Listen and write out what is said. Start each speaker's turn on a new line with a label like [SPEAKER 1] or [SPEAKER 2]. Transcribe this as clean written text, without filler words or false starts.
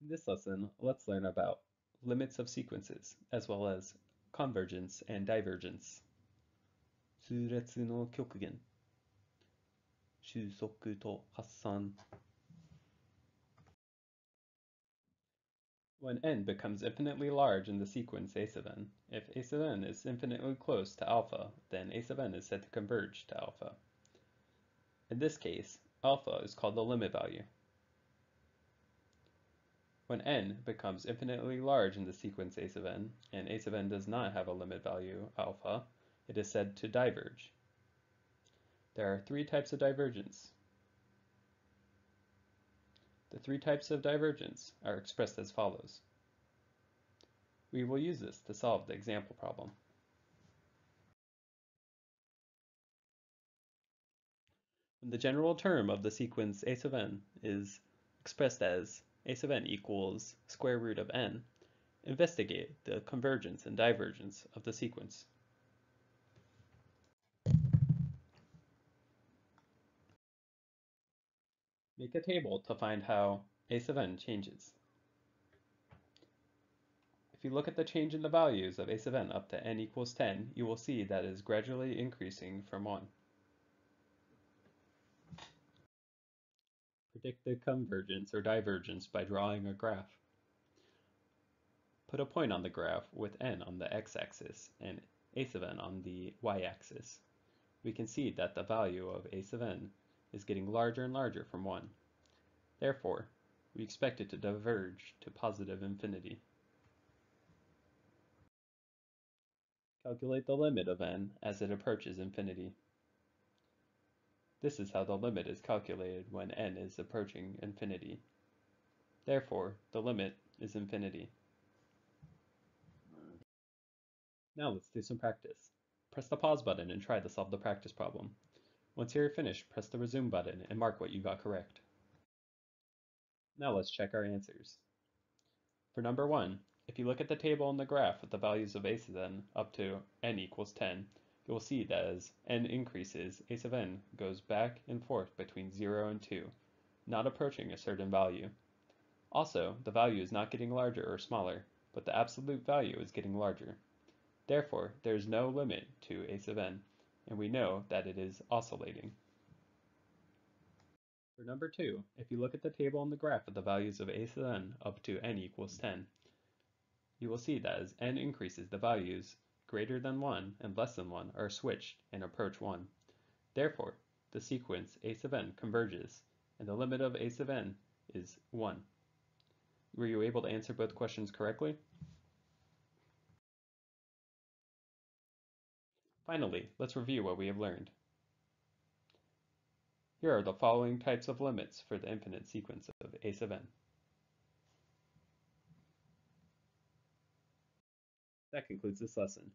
[SPEAKER 1] In this lesson, let's learn about limits of sequences, as well as convergence and divergence. 数列の極限、収束と発散。When n becomes infinitely large in the sequence a sub n, if a sub n is infinitely close to alpha, then a sub n is said to converge to alpha. In this case, alpha is called the limit value. When n becomes infinitely large in the sequence a sub n, and a sub n does not have a limit value alpha, it is said to diverge. There are three types of divergence. The three types of divergence are expressed as follows. We will use this to solve the example problem. When the general term of the sequence a sub n is expressed as a sub n equals square root of n, investigate the convergence and divergence of the sequence. Make a table to find how a sub n changes. If you look at the change in the values of a sub n up to n equals 10, you will see that it is gradually increasing from 1. Predict the convergence or divergence by drawing a graph. Put a point on the graph with n on the x-axis and a sub n on the y-axis. We can see that the value of a sub n is getting larger and larger from 1. Therefore, we expect it to diverge to positive infinity. Calculate the limit of n as it approaches infinity. This is how the limit is calculated when n is approaching infinity. Therefore, the limit is infinity. Now let's do some practice. Press the pause button and try to solve the practice problem. Once you're finished, press the resume button and mark what you got correct. Now let's check our answers. For number 1, if you look at the table on the graph with the values of a sub n up to n equals 10, you will see that as n increases, a sub n goes back and forth between 0 and 2, not approaching a certain value. Also, the value is not getting larger or smaller, but the absolute value is getting larger. Therefore, there is no limit to a sub n, and we know that it is oscillating. For number 2, if you look at the table on the graph with the values of a sub n up to n equals 10, you will see that as n increases, the values greater than 1 and less than 1 are switched and approach 1. Therefore, the sequence a sub n converges, and the limit of a sub n is 1. Were you able to answer both questions correctly? Finally, let's review what we have learned. Here are the following types of limits for the infinite sequence of a sub n. That concludes this lesson.